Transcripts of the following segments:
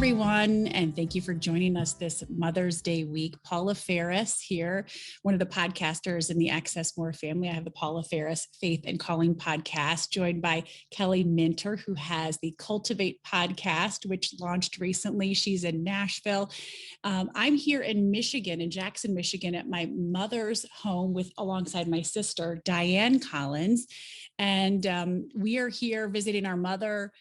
everyone, and thank you for joining us this Mother's Day week. Paula Faris here, one of the podcasters in the Access More family. I have the Paula Faris Faith and Calling podcast, joined by Kelly Minter, who has the Cultivate podcast, which launched recently. She's in Nashville. I'm here in Michigan, in Jackson, Michigan, at my mother's home alongside my sister, Diane Collins. And we are here visiting our mother.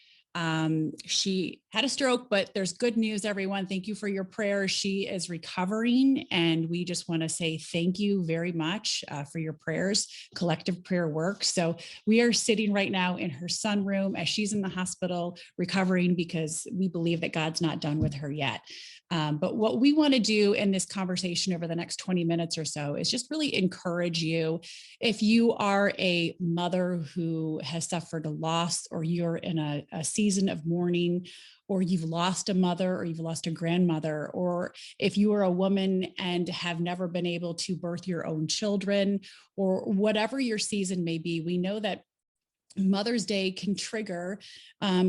She had a stroke, but there's good news, everyone. Thank you for your prayers. She is recovering, and we just want to say thank you very much for your prayers. Collective prayer works. So we are sitting right now in her sunroom as she's in the hospital recovering, because we believe that God's not done with her yet. But what we want to do in this conversation over the next 20 minutes or so is just really encourage you. If you are a mother who has suffered a loss, or you're in a season of mourning, or you've lost a mother, or you've lost a grandmother, or if you are a woman and have never been able to birth your own children, or whatever your season may be, we know that Mother's Day can trigger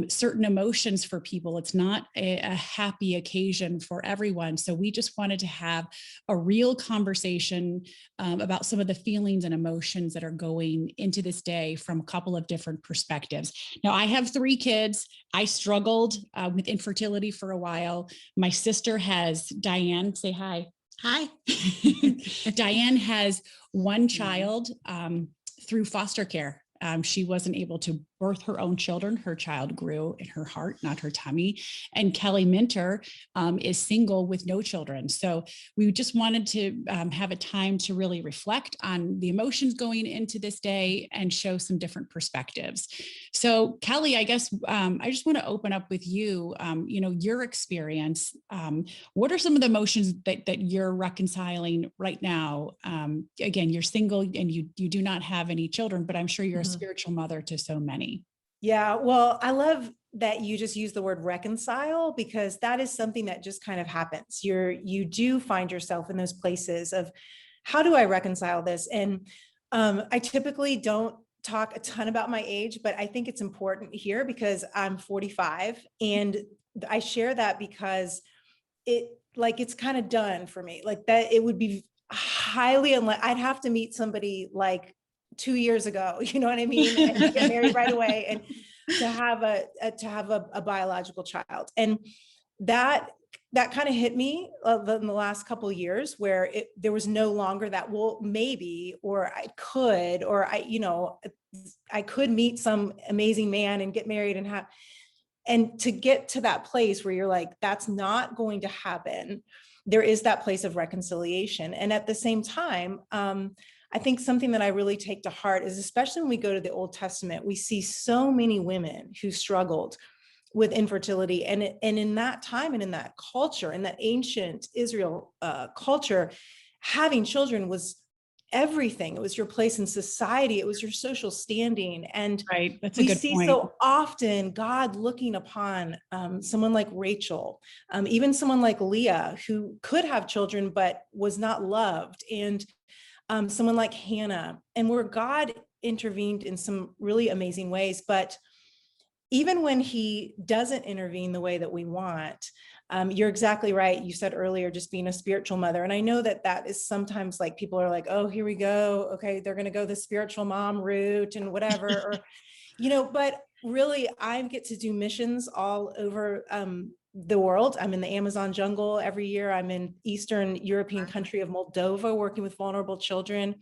certain emotions for people. It's not a happy occasion for everyone. So we just wanted to have a real conversation about some of the feelings and emotions that are going into this day from a couple of different perspectives. Now, I have 3 kids. I struggled with infertility for a while. My sister has, Diane, say hi. Hi. Diane has one child through foster care. She wasn't able to birth her own children. Her child grew in her heart, not her tummy. And Kelly Minter is single with no children. So we just wanted to have a time to really reflect on the emotions going into this day and show some different perspectives. So Kelly, I guess I just want to open up with you, your experience. What are some of the emotions that you're reconciling right now? Again, you're single and you do not have any children, but I'm sure you're a spiritual mother to so many. Yeah, well, I love that you just use the word reconcile, because that is something that just kind of happens. You do find yourself in those places of, how do I reconcile this? And I typically don't talk a ton about my age, but I think it's important here because I'm 45, and I share that because it's kind of done for me. Like that, it would be highly unlikely. I'd have to meet somebody like 2 years ago, you know what I mean? And get married right away, and to have a biological child. And that kind of hit me in the last couple of years, where there was no longer that, well, maybe, or I could meet some amazing man and get married and to get to that place where you're like, that's not going to happen. There is that place of reconciliation. And at the same time, I think something that I really take to heart is, especially when we go to the Old Testament, we see so many women who struggled with infertility. And in that time and in that culture, in that ancient Israel culture, having children was everything. It was your place in society. It was your social standing. And right. That's a good point. We see so often God looking upon someone like Rachel, even someone like Leah, who could have children, but was not loved. And someone like Hannah, and where God intervened in some really amazing ways. But even when he doesn't intervene the way that we want, you're exactly right. You said earlier, just being a spiritual mother. And I know that is sometimes like, people are like, oh, here we go. Okay, they're going to go the spiritual mom route and whatever, or, but really I get to do missions all over the world. I'm in the Amazon jungle every year. I'm in Eastern European country of Moldova, working with vulnerable children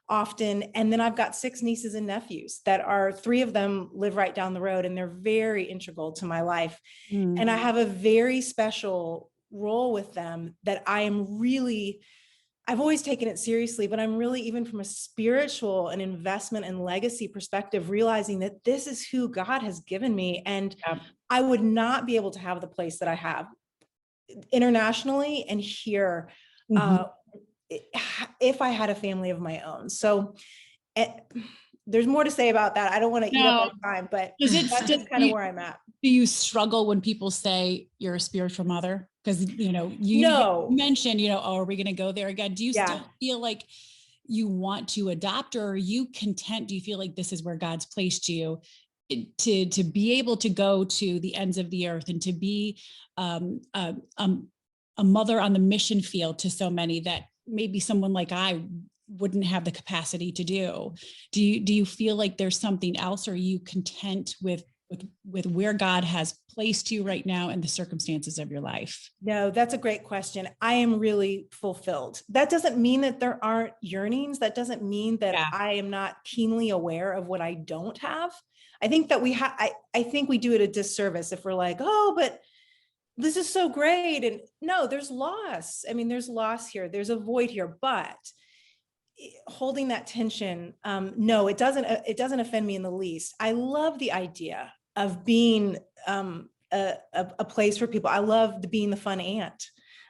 often. And then I've got 6 nieces and nephews that are, 3 of them live right down the road, and they're very integral to my life. And I have a very special role with them that I've always taken it seriously, but I'm really, even from a spiritual and investment and legacy perspective, realizing that this is who God has given me. And I would not be able to have the place that I have internationally and here if I had a family of my own. So there's more to say about that. I don't want to eat up our time, but that's just kind of where I'm at. Do you struggle when people say you're a spiritual mother? Because, you mentioned, oh, are we going to go there again? Do you still feel like you want to adopt, or are you content? Do you feel like this is where God's placed you to be able to go to the ends of the earth and to be a mother on the mission field to so many that maybe someone like I wouldn't have the capacity to do. Do you feel like there's something else, or are you content with where God has placed you right now and the circumstances of your life? No, that's a great question. I am really fulfilled. That doesn't mean that there aren't yearnings. That doesn't mean that I am not keenly aware of what I don't have. I think that I think we do it a disservice if we're like, oh, but this is so great. And no, there's loss. I mean, there's loss here. There's a void here, but holding that tension, no, it doesn't offend me in the least. I love the idea of being a place for people. I love being the fun aunt.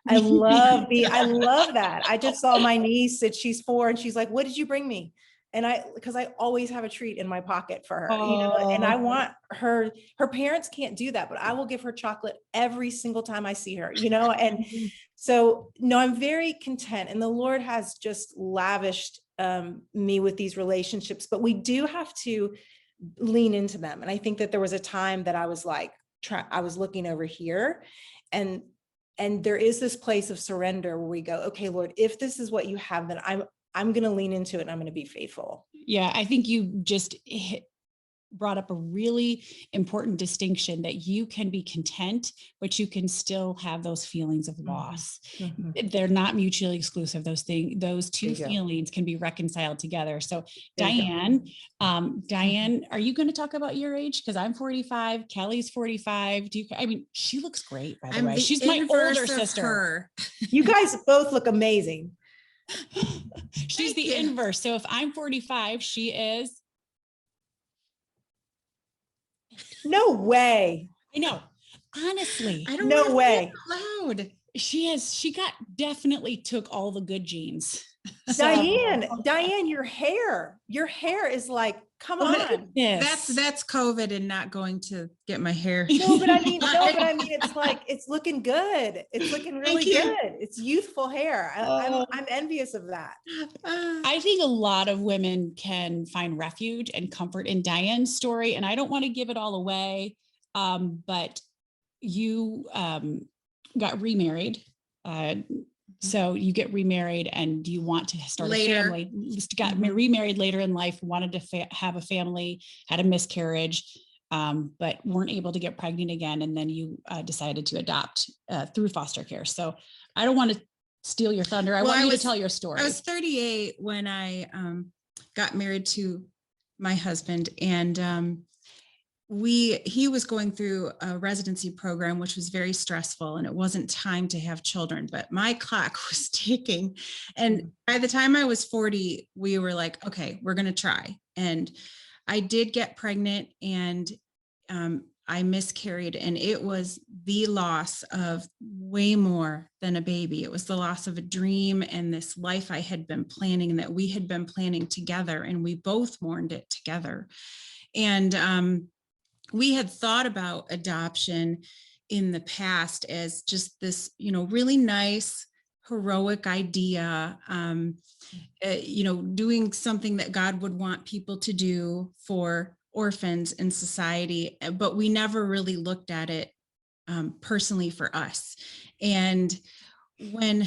I love that. I just saw my niece that she's 4 and she's like, what did you bring me? And because I always have a treat in my pocket for her, you know, and I want her parents can't do that, but I will give her chocolate every single time I see her, you know? And so, no, I'm very content, and the Lord has just lavished me with these relationships, but we do have to lean into them. And I think that there was a time that I was like, I was looking over here, and there is this place of surrender where we go, okay, Lord, if this is what you have, then I'm going to lean into it and I'm going to be faithful. Yeah. I think you just brought up a really important distinction, that you can be content, but you can still have those feelings of loss. Mm-hmm. They're not mutually exclusive. Those two feelings can be reconciled together. So Diane, are you going to talk about your age? Because I'm 45, Kelly's 45. She looks great, by the way. She's my older sister. You guys both look amazing. She's the inverse. So if I'm 45, she is. No way. I know. Honestly. I don't know way. Loud. She definitely took all the good genes. Diane, your hair is like, come on. That's COVID and not going to get my hair. No, but I mean, it's like, it's looking good. It's looking really good. It's youthful hair. I'm envious of that. I think a lot of women can find refuge and comfort in Diane's story. And I don't want to give it all away. But you got remarried. So you get remarried and you want to start a family. You got remarried later in life, wanted to have a family, had a miscarriage, but weren't able to get pregnant again. And then you decided to adopt through foster care. So I don't want to steal your thunder. I want you to tell your story. I was 38 when I got married to my husband, and he was going through a residency program, which was very stressful, and it wasn't time to have children, but my clock was ticking. And by the time I was 40, we were like, okay, we're going to try. And I did get pregnant, and I miscarried, and it was the loss of way more than a baby. It was the loss of a dream and this life I had been planning, and that we had been planning together, and we both mourned it together. And we had thought about adoption in the past as just this, really nice, heroic idea, doing something that God would want people to do for orphans in society, but we never really looked at it personally for us. And when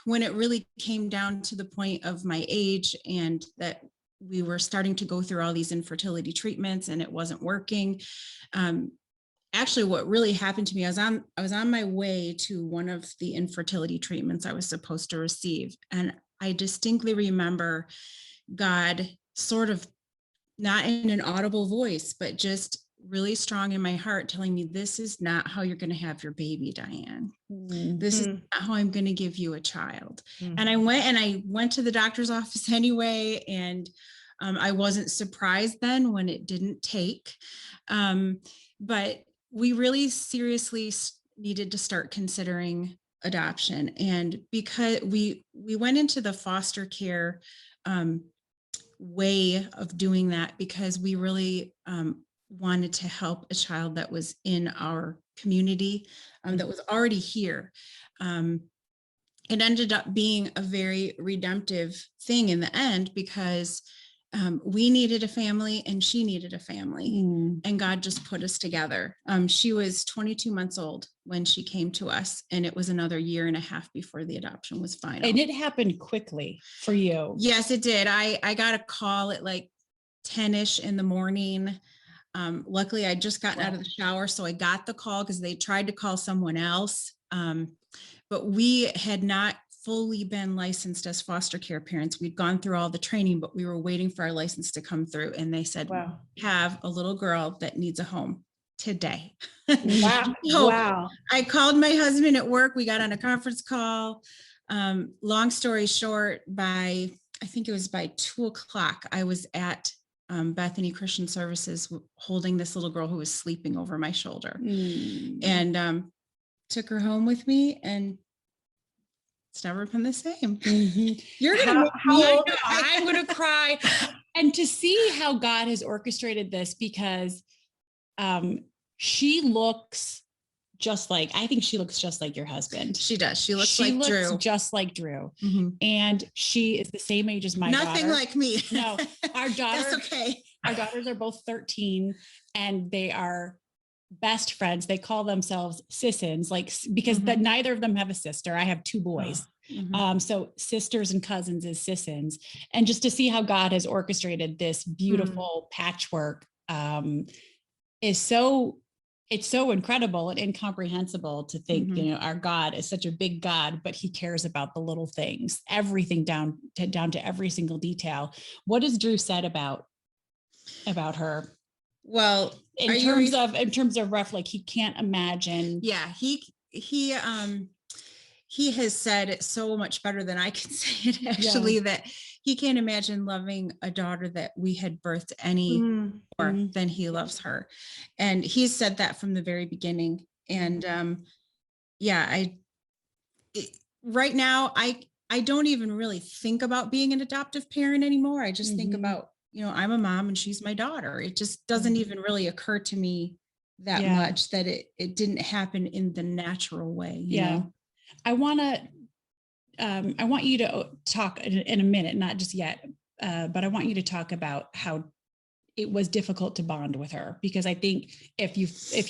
it really came down to the point of my age, and that we were starting to go through all these infertility treatments and it wasn't working. Actually, what really happened to me, I was on my way to one of the infertility treatments I was supposed to receive. And I distinctly remember God sort of, not in an audible voice, but just really strong in my heart, telling me, this is not how you're going to have your baby, Diane. Mm-hmm. This is not how I'm going to give you a child. Mm-hmm. And I went to the doctor's office anyway. And I wasn't surprised then when it didn't take, but we really seriously needed to start considering adoption. And because we went into the foster care way of doing that, because we really wanted to help a child that was in our community, that was already here. It ended up being a very redemptive thing in the end, because we needed a family and she needed a family. Mm. And God just put us together. She was 22 months old when she came to us, and it was another year and a half before the adoption was final. And it happened quickly for you. Yes, it did. I got a call at like 10-ish in the morning. Luckily, I'd just gotten out of the shower, so I got the call because they tried to call someone else. But we had not fully been licensed as foster care parents. We'd gone through all the training, but we were waiting for our license to come through. And they said, Wow. "We have a little girl that needs a home today." Wow. So Wow. I called my husband at work. We got on a conference call. Long story short, I think it was by 2:00, I was at Bethany Christian Services holding this little girl who was sleeping over my shoulder, and took her home with me, and it's never been the same. Mm-hmm. You're gonna make me, I'm gonna cry. And to see how God has orchestrated this, because she looks just like, I think she looks just like your husband. She does. She looks like Drew. Just like Drew. Mm-hmm. And she is the same age as my daughter. Nothing like me. No, our daughter. That's okay. Our daughters are both 13, and they are best friends. They call themselves sissons, like, because neither of them have a sister. I have two boys. So sisters and cousins is sissons. And just to see how God has orchestrated this beautiful patchwork is it's so incredible and incomprehensible to think, you know, our God is such a big God, but he cares about the little things, everything down to every single detail. What has Drew said about her? Well, in terms of rough, like, he can't imagine. Yeah, he has said it so much better than I can say it, actually, that he can't imagine loving a daughter that we had birthed any more than he loves her. And he's said that from the very beginning. And right now, I don't even really think about being an adoptive parent anymore. I just think about, you know, I'm a mom and she's my daughter. It just doesn't even really occur to me that much that it didn't happen in the natural way. You know? I want you to talk in a minute, not just yet, but I want you to talk about how it was difficult to bond with her, because I think if you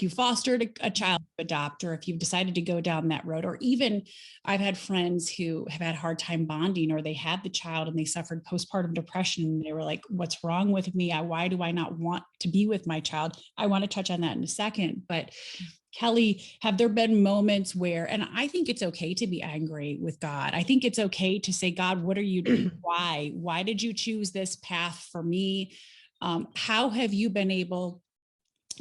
fostered a child to adopt, or if you've decided to go down that road, or even I've had friends who have had a hard time bonding, or they had the child and they suffered postpartum depression, and they were like, what's wrong with me? Why do I not want to be with my child? I want to touch on that in a second, but Kelly, have there been moments where, and I think it's okay to be angry with God. I think it's okay to say, God, what are you doing? Why did you choose this path for me? How have you been able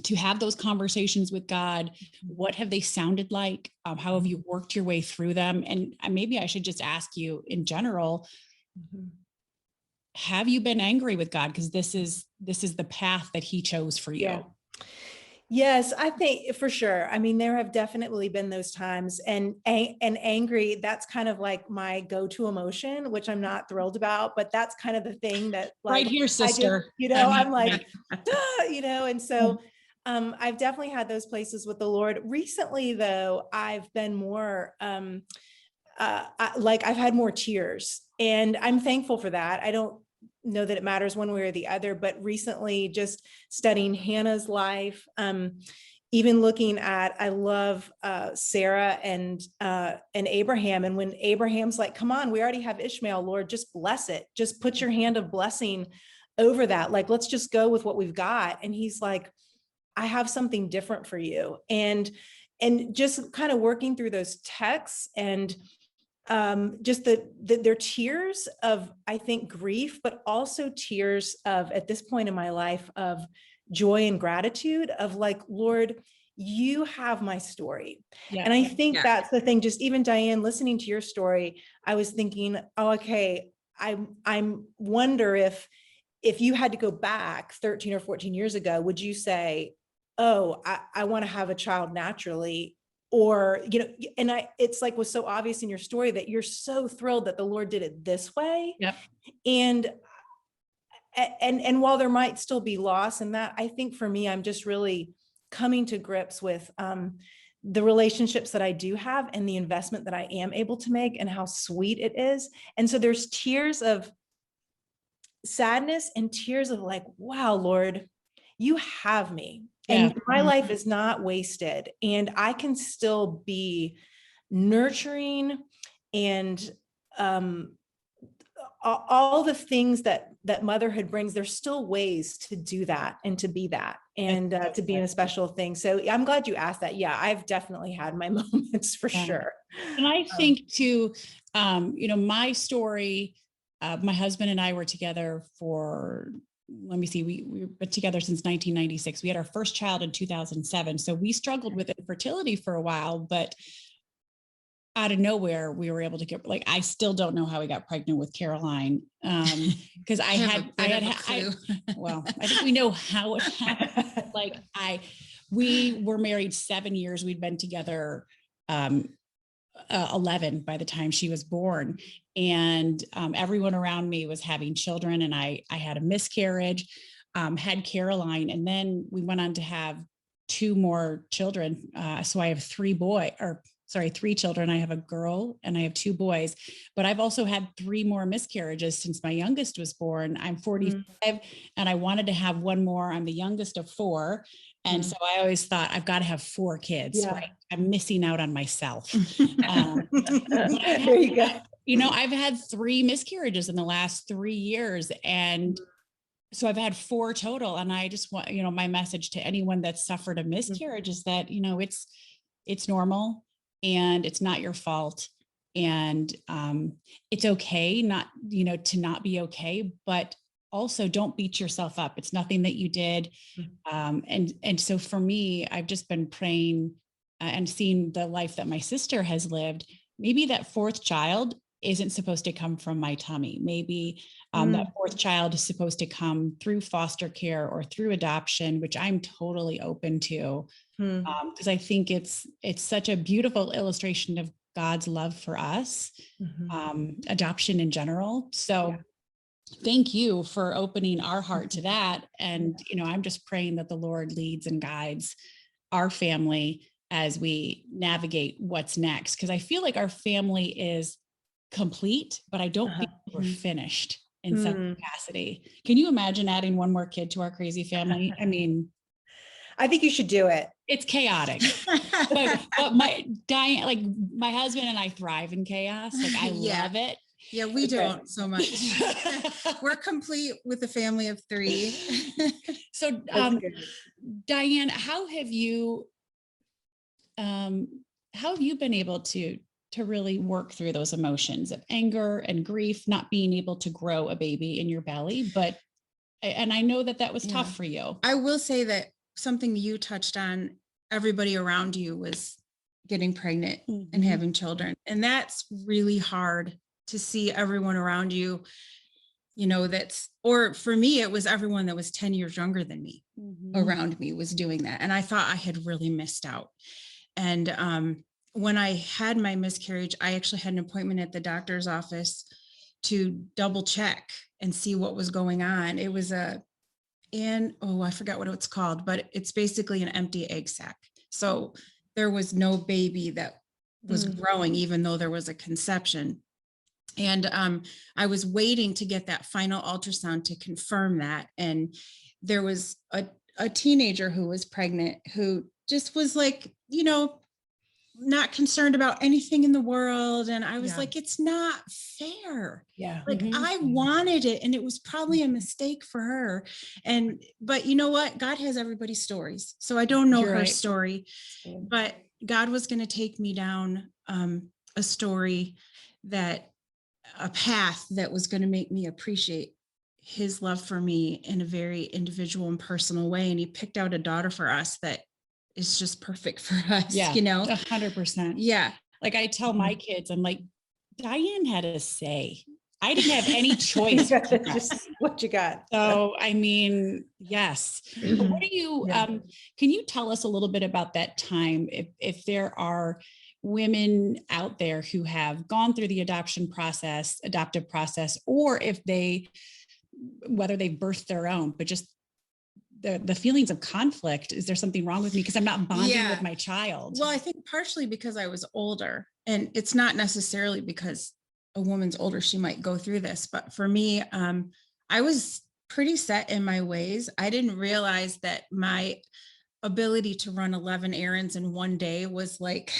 to have those conversations with God? What have they sounded like? How have you worked your way through them? And maybe I should just ask you in general, have you been angry with God? Because this is the path that he chose for you. Yeah. Yes, I think for sure. I mean, there have definitely been those times, and angry, that's kind of like my go-to emotion, which I'm not thrilled about, but that's kind of the thing that, like, right here, sister, I'm like, and so I've definitely had those places with the Lord. Recently, though, I've been more I've had more tears, and I'm thankful for that. I don't know that it matters one way or the other, but recently, just studying Hannah's life, even looking at, I love Sarah and Abraham. And when Abraham's like, come on, we already have Ishmael, Lord, just bless it. Just put your hand of blessing over that. Like, let's just go with what we've got. And he's like, I have something different for you. And just kind of working through those texts, and just their tears of, I think, grief, but also tears of, at this point in my life, of joy and gratitude of, like, Lord, you have my story. And I think that's the thing. Just even Diane, listening to your story, I was thinking, oh, okay, I wonder if you had to go back 13 or 14 years ago, would you say, oh, I want to have a child naturally? Or, and it's like, was so obvious in your story that you're so thrilled that the Lord did it this way. Yep. And while there might still be loss in that, I think for me, I'm just really coming to grips with the relationships that I do have, and the investment that I am able to make, and how sweet it is. And so there's tears of sadness and tears of like, wow, Lord, you have me. And my life is not wasted. And I can still be nurturing and all the things that motherhood brings. There's still ways to do that and to be that and to be in a special thing. So I'm glad you asked that. Yeah, I've definitely had my moments for sure. And I think too, my story, my husband and I were together for, let me see, we were together since 1996. We had our first child in 2007. So we struggled with infertility for a while, but out of nowhere, we were able to get, like, I still don't know how we got pregnant with Caroline. Cause I think we know how it happened. Like we were married 7 years. We'd been together, 11 by the time she was born. And everyone around me was having children, and I had a miscarriage, had Caroline, and then we went on to have 2 more children. So I have 3 children. I have a girl and I have 2 boys, but I've also had 3 more miscarriages since my youngest was born. I'm 45 and I wanted to have 1 more. I'm the youngest of 4. And so I always thought I've got to have 4 kids, right? I'm missing out on myself. There you go. I've had 3 miscarriages in the last 3 years. And so I've had 4 total. And I just want, my message to anyone that's suffered a miscarriage is that, it's normal and it's not your fault. And it's okay not, to not be okay, but also don't beat yourself up. It's nothing that you did. And so for me, I've just been praying and seeing the life that my sister has lived. Maybe that 4th child isn't supposed to come from my tummy. Maybe that 4th child is supposed to come through foster care or through adoption, which I'm totally open to. Because I think it's such a beautiful illustration of God's love for us, adoption in general. So thank you for opening our heart to that. And, I'm just praying that the Lord leads and guides our family as we navigate what's next. Because I feel like our family is complete, but I don't think we're finished in some capacity. Can you imagine adding 1 more kid to our crazy family? I mean, I think you should do it. It's chaotic, but my husband and I thrive in chaos. Like I love it. Yeah, we don't so much. We're complete with a family of 3. So, Diane, how have you been able to really work through those emotions of anger and grief, not being able to grow a baby in your belly? And I know that was tough for you. I will say that something you touched on, everybody around you was getting pregnant and having children. And that's really hard to see everyone around you, or for me, it was everyone that was 10 years younger than me around me was doing that. And I thought I had really missed out. And when I had my miscarriage, I actually had an appointment at the doctor's office to double check and see what was going on. It was I forgot what it's called, but it's basically an empty egg sac. So there was no baby that was growing, even though there was a conception. And I was waiting to get that final ultrasound to confirm that. And there was a teenager who was pregnant who just was like, not concerned about anything in the world. And I was like, it's not fair. Yeah. Like I wanted it, and it was probably a mistake for her. But you know what? God has everybody's stories. So I don't know her story, but God was going to take me down a story a path that was going to make me appreciate his love for me in a very individual and personal way. And he picked out a daughter for us that is just perfect for us, 100%. Yeah. Like I tell my kids, I'm like, Diane had a say. I didn't have any choice. Just what you got. So, I mean, yes. But what do you, can you tell us a little bit about that time? If there are women out there who have gone through the adoptive process, or whether they've birthed their own, but just the feelings of conflict. Is there something wrong with me because I'm not bonding with my child? Well, I think partially because I was older, and it's not necessarily because a woman's older, she might go through this. But for me, I was pretty set in my ways. I didn't realize that my ability to run 11 errands in one day was like,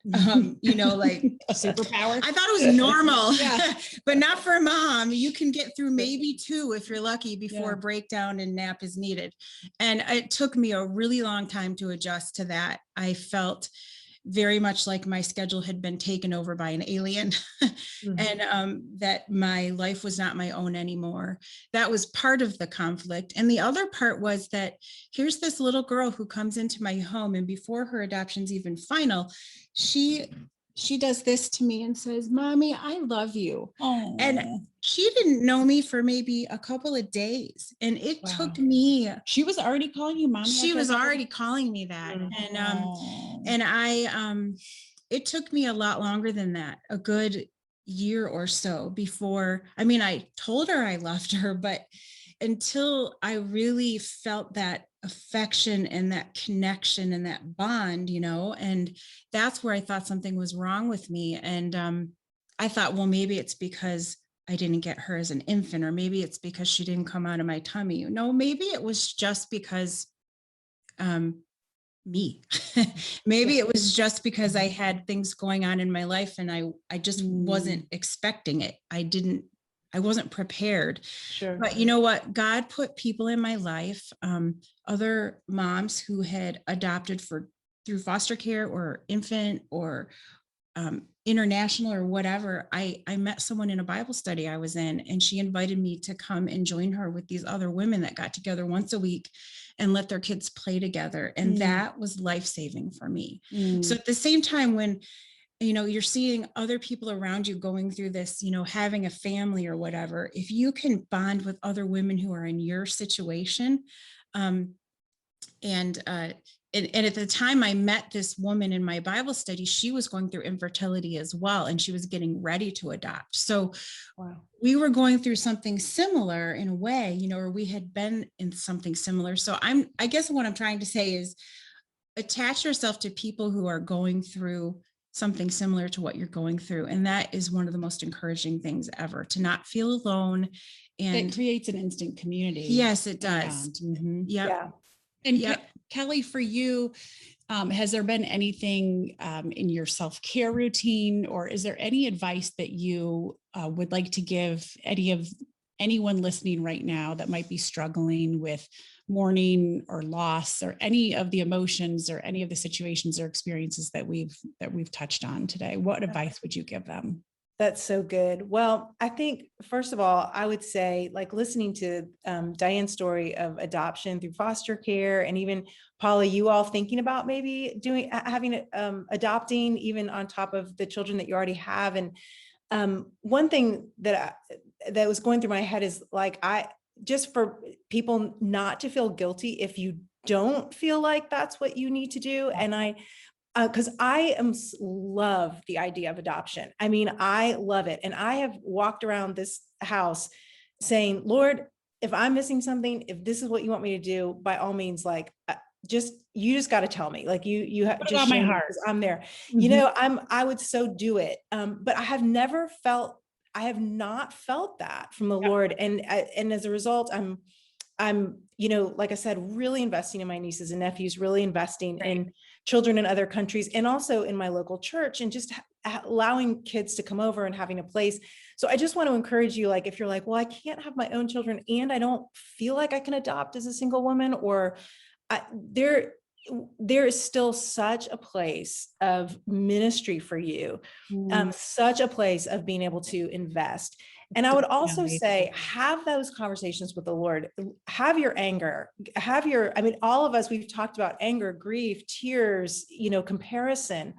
like a superpower. I thought it was normal, Yeah. but not for a mom. You can get through maybe 2 if you're lucky before Yeah. a breakdown and nap is needed. And it took me a really long time to adjust to that. I felt very much like my schedule had been taken over by an alien and that my life was not my own anymore. That was part of the conflict. And the other part was that here's this little girl who comes into my home, and before her adoption's even final, she does this to me and says, "Mommy, I love you." Oh. And she didn't know me for maybe a couple of days. And it took me. She was already calling you mommy. She was already calling me that. And I, it took me a lot longer than that, a good year or so before. I mean, I told her I loved her, but until I really felt that affection and that connection and that bond, and that's where I thought something was wrong with me. And I thought, well, maybe it's because I didn't get her as an infant, or maybe it's because she didn't come out of my tummy. No, maybe it was just because me. Maybe it was just because I had things going on in my life and I just wasn't expecting it. I wasn't prepared. Sure. But you know what? God put people in my life, other moms who had adopted through foster care or infant or international or whatever. I met someone in a Bible study I was in, and she invited me to come and join her with these other women that got together once a week and let their kids play together. And that was life-saving for me. So at the same time, when you're seeing other people around you going through this, having a family or whatever, if you can bond with other women who are in your situation, and at the time I met this woman in my Bible study, she was going through infertility as well, and she was getting ready to adopt. So we were going through something similar in a way, or we had been in something similar. So I guess what I'm trying to say is attach yourself to people who are going through something similar to what you're going through. And that is one of the most encouraging things ever, to not feel alone. And it creates an instant community. Yes, it does. Yeah. And Kelly, for you, has there been anything in your self-care routine, or is there any advice that you would like to give anyone listening right now that might be struggling with mourning or loss, or any of the emotions or any of the situations or experiences that we've touched on today? What advice would you give them? That's so good. Well, I think, first of all, I would say, like, listening to Diane's story of adoption through foster care, and even Paula, you all thinking about maybe adopting even on top of the children that you already have. And one thing that was going through my head is, like, just for people not to feel guilty if you don't feel like that's what you need to do. And because I love the idea of adoption. I mean, I love it. And I have walked around this house saying, Lord, if I'm missing something, if this is what you want me to do, by all means, like, you just got to tell me, like, you have just my heart. I'm there. I would so do it. But I have not felt that from the Lord. And as a result, I'm, like I said, really investing in my nieces and nephews, really investing in children in other countries, and also in my local church, and just allowing kids to come over and having a place. So I just want to encourage you, like, if you're like, well, I can't have my own children and I don't feel like I can adopt as a single woman, or there is still such a place of ministry for you, such a place of being able to invest. And I would also say, have those conversations with the Lord. Have your anger, all of us, we've talked about anger, grief, tears, comparison.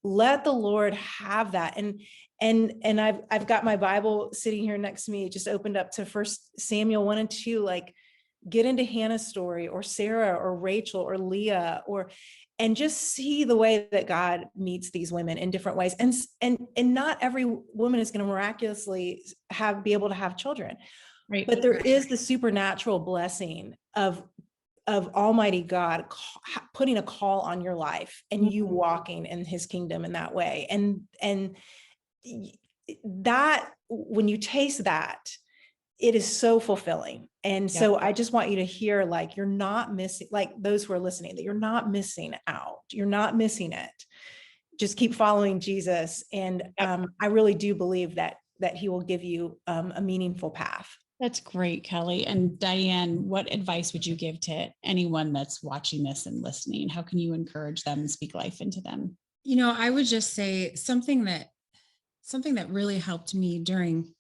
Let the Lord have that. And I've got my Bible sitting here next to me. It just opened up to 1 Samuel 1 and 2, like, get into Hannah's story, or Sarah, or Rachel, or Leah, and just see the way that God meets these women in different ways. And not every woman is going to miraculously be able to have children, right? But there is the supernatural blessing of Almighty God putting a call on your life, and you walking in His kingdom in that way. And that, when you taste that, it is so fulfilling. And so I just want you to hear, like, you're not missing, like those who are listening, that you're not missing out. You're not missing it. Just keep following Jesus. And I really do believe that he will give you a meaningful path. That's great, Kelly. And Diane, what advice would you give to anyone that's watching this and listening? How can you encourage them and speak life into them? I would just say something that really helped me during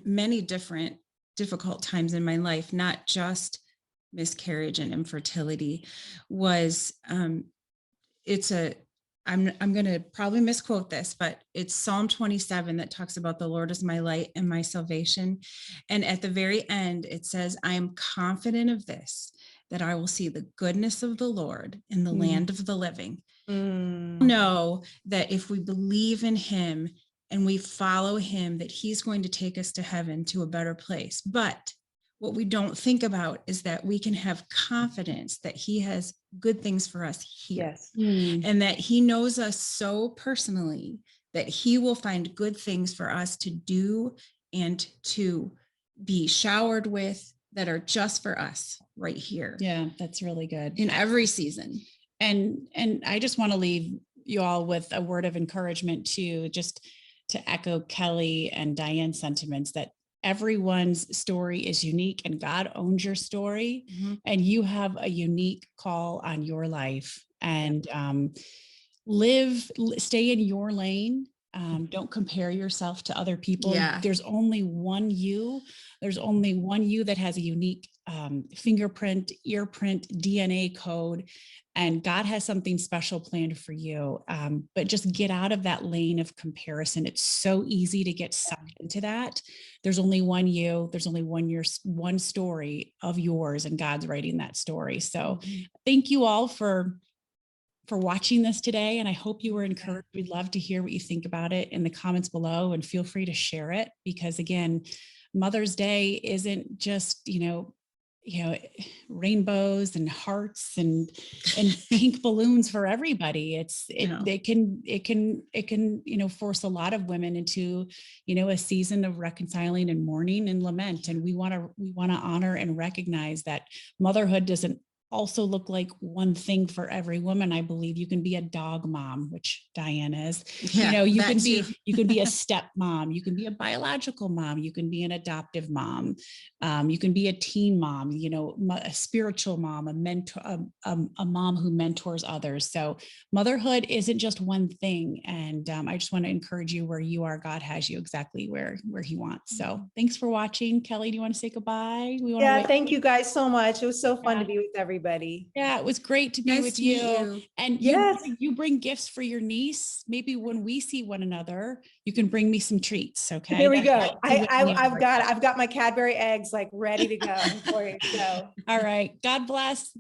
many different difficult times in my life, not just miscarriage and infertility, was I'm going to probably misquote this, but it's Psalm 27 that talks about the Lord is my light and my salvation. And at the very end, it says, I am confident of this, that I will see the goodness of the Lord in the land of the living. Know that if we believe in him and we follow him, that he's going to take us to heaven, to a better place. But what we don't think about is that we can have confidence that he has good things for us here. Yes. And that he knows us so personally that he will find good things for us to do and to be showered with, that are just for us right here. Yeah, that's really good. In every season. And I just want to leave you all with a word of encouragement too, just to echo Kelly and Diane's sentiments, that everyone's story is unique and God owns your story, and you have a unique call on your life, and stay in your lane. Don't compare yourself to other people. There's only one you. There's only one you that has a unique fingerprint, earprint, DNA code, and God has something special planned for you. But just get out of that lane of comparison. It's so easy to get sucked into that. There's only one you. There's only one story of yours, and God's writing that story. So thank you all for watching this today. And I hope you were encouraged. We'd love to hear what you think about it in the comments below, and feel free to share it, because again, Mother's Day isn't just, rainbows and hearts and pink balloons for everybody. It can force a lot of women into, a season of reconciling and mourning and lament. And we want to honor and recognize that motherhood doesn't also look like one thing for every woman. I believe you can be a dog mom, which Diane is. You can be a step mom, you can be a biological mom, you can be an adoptive mom, you can be a teen mom, a spiritual mom, a mentor, a mom who mentors others. So motherhood isn't just one thing. And I just want to encourage you, where you are, God has you exactly where he wants. So thanks for watching. Kelly, do you want to say goodbye? Thank you guys so much. It was so fun to be with everybody. Yeah, it was great to be with you. And you bring gifts for your niece. Maybe when we see one another, you can bring me some treats. Okay. There we go. I've got my Cadbury eggs like ready to go for you. So. All right. God bless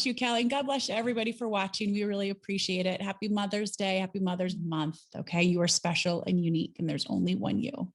you, Kelly. And God bless everybody for watching. We really appreciate it. Happy Mother's Day. Happy Mother's Month. Okay. You are special and unique, and there's only one you.